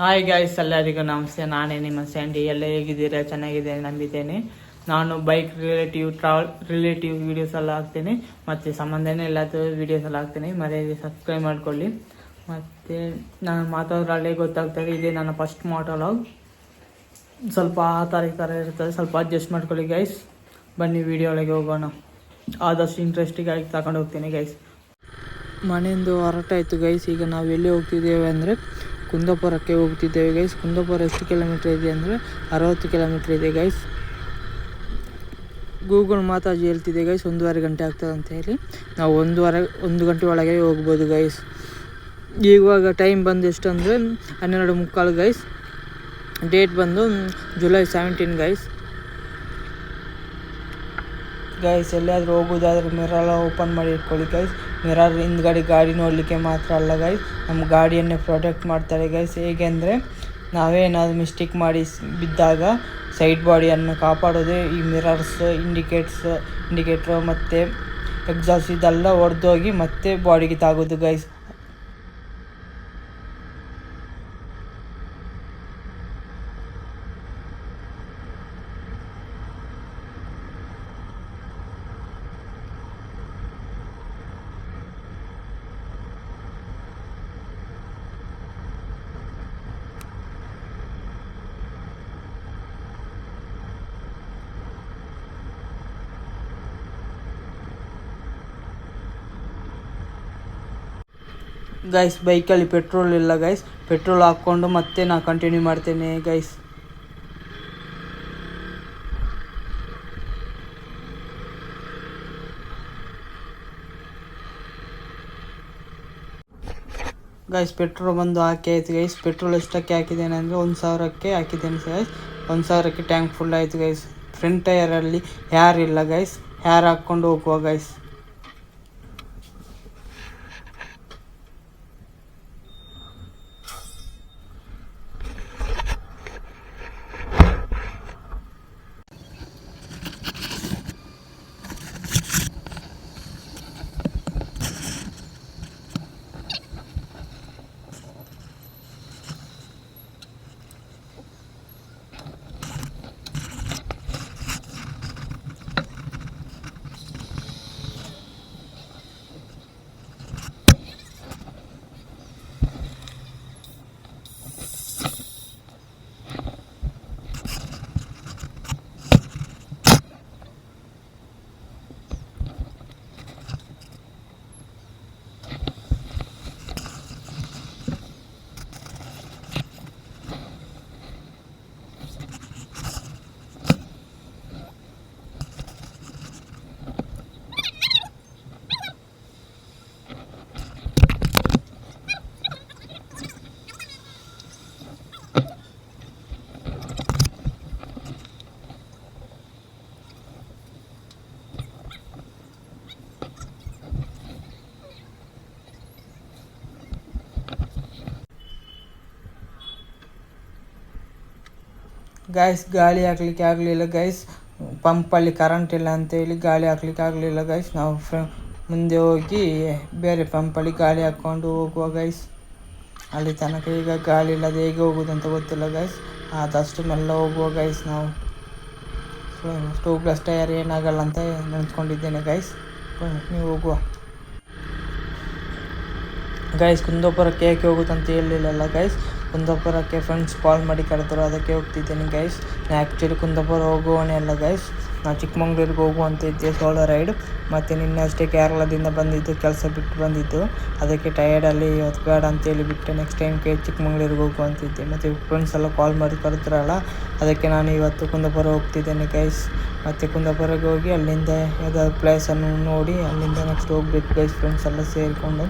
Hi guys, ಎಲ್ಲರಿಗೂ ನಮಸ್ತೆ. ನಾನೇ ನಿಮ್ಮ ಸ್ಯಾಂಡಿ. ಎಲ್ಲ ಹೇಗಿದ್ದೀರಾ? ಚೆನ್ನಾಗಿದೆ ನಂಬಿದ್ದೇನೆ. ನಾನು ಬೈಕ್ ರಿಲೇಟಿವ್ ವಿಡಿಯೋಸ್ ಎಲ್ಲ ಹಾಕ್ತೇನೆ, ಮತ್ತು ಸಂಬಂಧನೇ ಇಲ್ಲದ ವಿಡಿಯೋಸ್ ಎಲ್ಲ ಹಾಕ್ತೇನೆ. ಮನೆಯಲ್ಲಿ ಸಬ್ಸ್ಕ್ರೈಬ್ ಮಾಡ್ಕೊಳ್ಳಿ. ಮತ್ತು ನಾನು ಮಾತಾಡೋದ್ರಲ್ಲೇ ಗೊತ್ತಾಗ್ತದೆ, ಇದೇ ನನ್ನ ಫಸ್ಟ್ ಮೋಟೋಲಾಗ್. ಸ್ವಲ್ಪ ಆ ಥರ ಈ ಥರ ಇರ್ತದೆ, ಸ್ವಲ್ಪ ಅಡ್ಜಸ್ಟ್ ಮಾಡ್ಕೊಳ್ಳಿ ಗೈಸ್. ಬನ್ನಿ ವಿಡಿಯೋ ಒಳಗೆ ಹೋಗೋಣ. ಆದಷ್ಟು ಇಂಟ್ರೆಸ್ಟಿಂಗ್ ಆಗಿ ತಗೊಂಡು ಹೋಗ್ತೀನಿ ಗೈಸ್. ಮನೆಯಿಂದ ಹೊರಟಾಯಿತು ಗೈಸ್. ಈಗ ನಾವು ಎಲ್ಲಿ ಹೋಗ್ತಿದ್ದೇವೆ ಅಂದರೆ ಕುಂದಾಪುರಕ್ಕೆ ಹೋಗ್ತಿದ್ದೇವೆ ಗೈಸ್. ಕುಂದಾಪುರ ಎಷ್ಟು ಕಿಲೋಮೀಟ್ರ್ ಇದೆ ಅಂದರೆ 60 ಕಿಲೋಮೀಟ್ರ್ ಇದೆ ಗೈಸ್. ಗೂಗಲ್ ಮಾತಾಜಿ ಹೇಳ್ತಿದೆ ಗೈಸ್ 1.5 ಗಂಟೆ ಆಗ್ತದೆ ಅಂತ ಹೇಳಿ. ನಾವು 1 ಗಂಟೆ ಒಳಗೆ ಹೋಗ್ಬೋದು ಗೈಸ್. ಇವಾಗ ಟೈಮ್ ಬಂದು ಎಷ್ಟು ಅಂದರೆ 12:45 ಗೈಸ್. ಡೇಟ್ ಬಂದು ಜುಲೈ 17 ಗೈಸ್. ಎಲ್ಲಿಯಾದರೂ ಹೋಗೋದಾದ್ರೆ ಮಿರರ್ ಓಪನ್ ಮಾಡಿ ಇಟ್ಕೊಳ್ಳಿ ಗೈಸ್. ಮಿರರ್ ಹಿಂದ್ಗಡೆ ಗಾಡಿ ನೋಡಲಿಕ್ಕೆ ಮಾತ್ರ ಅಲ್ಲ ಗೈಸ್, ನಮ್ಮ ಗಾಡಿಯನ್ನೇ ಪ್ರೊಟೆಕ್ಟ್ ಮಾಡ್ತಾರೆ ಗೈಸ್. ಹೇಗೆ ಅಂದರೆ ನಾವೇನಾದರೂ ಮಿಸ್ಟೇಕ್ ಮಾಡಿ ಬಿದ್ದಾಗ ಸೈಡ್ ಬಾಡಿಯನ್ನು ಕಾಪಾಡೋದೇ ಈ ಮಿರರ್ಸ್, ಇಂಡಿಕೇಟ್ರ್ ಮತ್ತು ಎಕ್ಸಾಸ್ಟ್ ಇದೆಲ್ಲ ಒಡೆದೋಗಿ ಮತ್ತೆ ಬಾಡಿಗೆ ತಾಗೋದು ಗೈಸ್. ಗೈಸ್ ಬೈಕಲ್ಲಿ ಪೆಟ್ರೋಲ್ ಇಲ್ಲ ಗೈಸ್. ಪೆಟ್ರೋಲ್ ಹಾಕ್ಕೊಂಡು ಮತ್ತೆ ನಾನು ಕಂಟಿನ್ಯೂ ಮಾಡ್ತೇನೆ ಗೈಸ್. ಪೆಟ್ರೋಲ್ ಬಂದು ಹಾಕಿ ಆಯ್ತು ಗೈಸ್. ಪೆಟ್ರೋಲ್ ಎಷ್ಟಕ್ಕೆ ಹಾಕಿದ್ದೇನೆ ಅಂದರೆ 1,000ಕ್ಕೆ ಹಾಕಿದ್ದೇನೆ ಗೈಸ್. 1,000ಕ್ಕೆ ಟ್ಯಾಂಕ್ ಫುಲ್ ಆಯಿತು ಗೈಸ್. ಫ್ರಂಟ್ ಟೈರಲ್ಲಿ ಹೇರ್ ಇಲ್ಲ ಗೈಸ್, ಹೇರ್ ಹಾಕ್ಕೊಂಡು ಹೋಗುವ ಗೈಸ್. ಗಾಳಿ ಹಾಕ್ಲಿಕ್ಕೆ ಆಗಲಿಲ್ಲ ಗೈಸ್. ಪಂಪಲ್ಲಿ ಕರೆಂಟ್ ಇಲ್ಲ ಅಂತೇಳಿ ಗಾಳಿ ಹಾಕ್ಲಿಕ್ಕೆ ಆಗಲಿಲ್ಲ ಗೈಸ್. ನಾವು ಮುಂದೆ ಹೋಗಿ ಬೇರೆ ಪಂಪಲ್ಲಿ ಗಾಳಿ ಹಾಕ್ಕೊಂಡು ಹೋಗುವ ಗೈಸ್. ಅಲ್ಲಿ ತನಕ ಈಗ ಗಾಳಿ ಇಲ್ಲದೆ ಹೇಗೆ ಹೋಗೋದಂತ ಗೊತ್ತಿಲ್ಲ ಗೈಸ್. ಆದಷ್ಟು ಮೆಲ್ಲ ಹೋಗುವ ಗೈಸ್. ನಾವು ಟ್ಯೂಬ್ಲೆಸ್ ಟೈರ್ ಏನಾಗಲ್ಲ ಅಂತ ನೆನೆಸ್ಕೊಂಡಿದ್ದೇನೆ ಗೈಸ್. ನೀವು ಹೋಗುವ ಗೈಸ್. ಕುಂದಾಪುರಕ್ಕೆ ಏಕೆ ಹೋಗುತ್ತಂತ ಹೇಳಲಿಲ್ಲ ಗೈಸ್. ಕುಂದಾಪುರಕ್ಕೆ ಫ್ರೆಂಡ್ಸ್ ಕಾಲ್ ಮಾಡಿ ಕರೆದರು, ಅದಕ್ಕೆ ಹೋಗ್ತಿದ್ದೇನೆ ಗೈಸ್. ನಾನು ಆ್ಯಕ್ಚುಲಿ ಕುಂದಾಪುರ ಹೋಗುವನೇ ಅಲ್ಲ ಗೈಸ್, ನಾನು ಚಿಕ್ಕಮಂಗ್ಳೂರಿಗೆ ಹೋಗುವಂತ ಇದ್ದೆ ಸೋಲೋ ರೈಡ್. ಮತ್ತು ನಿನ್ನೆ ಅಷ್ಟೇ ಕೇರಳದಿಂದ ಬಂದಿದ್ದು, ಕೆಲಸ ಬಿಟ್ಟು ಬಂದಿದ್ದು. ಅದಕ್ಕೆ ಟಯರ್ಡಲ್ಲಿ ಇವತ್ತು ಬೇಡ ಅಂತೇಳಿ ಬಿಟ್ಟೆ. ನೆಕ್ಸ್ಟ್ ಟೈಮ್ಗೆ ಚಿಕ್ಕಮಂಗ್ಳೂರಿಗೆ ಹೋಗುವಂತಿದ್ದೆ. ಮತ್ತು ಫ್ರೆಂಡ್ಸ್ ಎಲ್ಲ ಕಾಲ್ ಮಾಡಿ ಕರೆದ್ರಲ್ಲ, ಅದಕ್ಕೆ ನಾನು ಇವತ್ತು ಕುಂದಾಪುರ ಹೋಗ್ತಿದ್ದೇನೆ ಗೈಸ್. ಮತ್ತು ಕುಂದಾಪುರಕ್ಕೆ ಹೋಗಿ ಅಲ್ಲಿಂದ ಯಾವುದಾದ್ರು ಪ್ಲೇಸನ್ನು ನೋಡಿ ಅಲ್ಲಿಂದ ನೆಕ್ಸ್ಟ್ ಹೋಗ್ಬೇಕು ಗೈಸ್, ಫ್ರೆಂಡ್ಸ್ ಎಲ್ಲ ಸೇರಿಕೊಂಡು.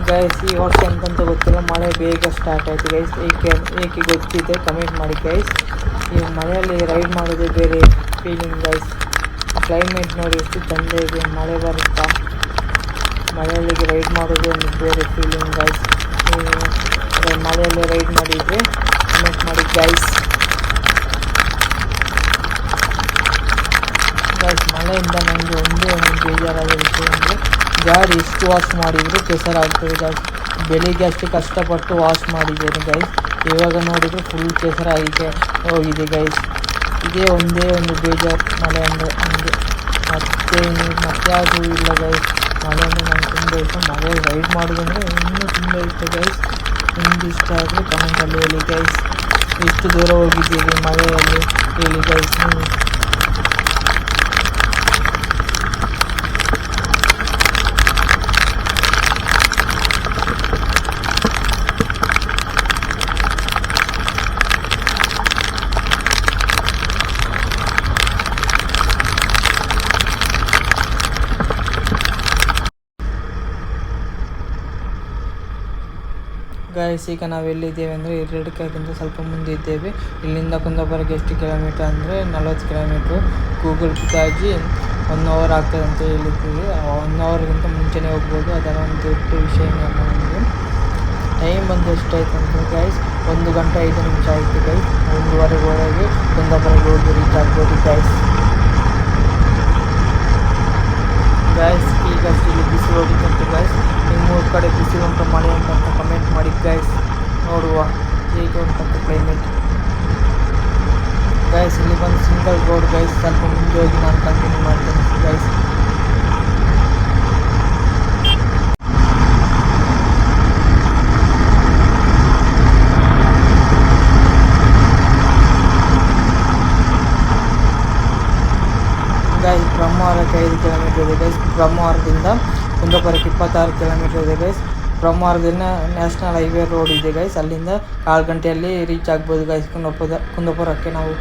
ಗೈಸ್ ಈ ವರ್ಷ ಎಂತಂತ ಗೊತ್ತಿಲ್ಲ, ಮಳೆ ಬೇಗ ಸ್ಟಾರ್ಟ್ ಆಯಿತು ಗೈಸ್. ಏಕೆ ಗೊತ್ತಿದೆ ಕಮೆಂಟ್ ಮಾಡಿ ಗೈಸ್. ಈ ಮಳೆಯಲ್ಲಿ ರೈಡ್ ಮಾಡೋದೇ ಬೇರೆ ಫೀಲಿಂಗ್ ಗೈಸ್. ಕ್ಲೈಮೇಟ್ ನೋಡಿ ಎಷ್ಟು ಚಂದ ಇದೆ, ಮಳೆ ಬರುತ್ತಾ ಮಳೆಯಲ್ಲಿ ರೈಡ್ ಮಾಡೋದು ಒಂದು ಬೇರೆ ಫೀಲಿಂಗ್ ಗೈಸ್. ಮಳೆಯಲ್ಲಿ ರೈಡ್ ಮಾಡಿದರೆ ಕಮೆಂಟ್ ಮಾಡಿ ಗೈಸ್. ಮಳೆಯಿಂದ ನನಗೆ ಒಂದೇ ಒಂದು ಬೇಜಾರಾದ ವಿಷಯ ಅಂದರೆ ಗಾಡಿ ಎಷ್ಟು ವಾಶ್ ಮಾಡಿದರೂ ಕೆಸರಾಗ್ತದೆ ಗೈಸ್. ಬೆಳಿಗ್ಗೆ ಅಷ್ಟು ಕಷ್ಟಪಟ್ಟು ವಾಶ್ ಮಾಡಿದ್ದೇನೆ ಗೈಸ್. ಇವಾಗ ನೋಡಿದರೆ ಫುಲ್ ಕೆಸರಾಗಿ ಹೋಗಿದೆ ಗೈಸ್. ಇದೇ ಒಂದೇ ಒಂದು ಬೇಜಾರು ಮಳೆ ಅಂದರೆ ಹಂಗೆ, ಮತ್ತೆ ಯಾವುದೂ ಇಲ್ಲ ಗೈಸ್. ಮಳೆ ಅಂದರೆ ನಂಗೆ ತುಂಬ ಇಷ್ಟ. ಮಳೆ ರೈಡ್ ಮಾಡೋದಂದರೆ ಇನ್ನೂ ತುಂಬ ಇಷ್ಟ ಗೈಸ್. ನಿಮ್ಗೆ ಇಷ್ಟ ಆದರೆ ಕಮೆಂಟಲ್ಲಿ ಹೇಳಿ ಗೈಸ್. ಎಷ್ಟು ದೂರ ಹೋಗಿದ್ದೀರಿ ಮಳೆಯಲ್ಲಿ ಹೇಳಿ ಗೈಸ್ ನೀವು. ಗೈಸ್ ಈಗ ನಾವು ಎಲ್ಲಿದ್ದೇವೆ ಅಂದರೆ ಹಿರೇಡ್ಕಕ್ಕಿಂತ ಸ್ವಲ್ಪ ಮುಂದೆ ಇದ್ದೇವೆ. ಇಲ್ಲಿಂದ ಕುಂದಾಪುರಕ್ಕೆ ಎಷ್ಟು ಕಿಲೋಮೀಟರ್ ಅಂದರೆ 40 ಕಿಲೋಮೀಟ್ರು. ಗೂಗಲ್ ಪಿತಾಜಿ 1 ಅವರ್ ಆಗ್ತದೆ ಅಂತ ಹೇಳಿದ್ದೀವಿ. 1 ಅವರ್ಗಿಂತ ಮುಂಚೆನೇ ಹೋಗ್ಬೋದು. ಅದರ ಒಂದು ದೊಡ್ಡ ವಿಷಯನೇ ಅಲ್ಲ ನಮಗೆ. ಟೈಮ್ ಬಂದು ಎಷ್ಟಾಯ್ತು ಅಂದರೆ ಗೈಸ್ 1 ಗಂಟೆ 5 ನಿಮಿಷ ಆಯಿತು ಗೈಸ್. 1:15 ಒಳಗೆ ಕುಂದಾಪುರಕ್ಕೆ ಹೋಗಿ ರೀಚ್ ಆಗ್ಬೋದು ಗೈಸ್. ಈಗ ಇಲ್ಲಿ ಬಿಸಿಲು ಹೊಡಿತಂತೆ ಗೈಸ್. ನಿಮ್ಮೂರ ಕಡೆ ಬಿಸಿಲು ಉಂಟು ಮಳೆ ಉಂಟಂತ ಕಮೆಂಟ್ ಮಾಡಿ ಗೈಸ್. ನೋಡುವ ಹೇಗೆ ಉಂಟಂತ ಕ್ಲೈಮೇಟ್ ಗೈಸ್. ಇಲ್ಲಿ ಬಂದು ಸಿಂಗಲ್ ರೋಡ್ ಗೈಸ್. ಸ್ವಲ್ಪ ಮುಂದೆ ಹೋಗಿ ನಾನು ಕಂಟಿನ್ಯೂ ಮಾಡ್ತೇನೆ ಗೈಸ್. ಗೈಸ್ ಬ್ರಹ್ಮಾವರಕ್ಕೆ 5 ಕಿಲೋಮೀಟರ್ ಇದೆ ಗೈಸ್. ಬ್ರಹ್ಮಾವರದಿಂದ ಕುಂದಾಪುರಕ್ಕೆ 26 ಕಿಲೋಮೀಟರ್ ಇದೆ ಗೈಸ್. ಬ್ರಹ್ಮಾವರದಿಂದ ನ್ಯಾಷನಲ್ ಹೈವೇ ರೋಡ್ ಇದೆ ಗೈಸ್. ಅಲ್ಲಿಂದ 4 ಗಂಟೆಯಲ್ಲಿ ರೀಚ್ ಆಗ್ಬೋದು ಗೈಸ್ ಕುಂದಾಪುರಕ್ಕೆ ನಾವು.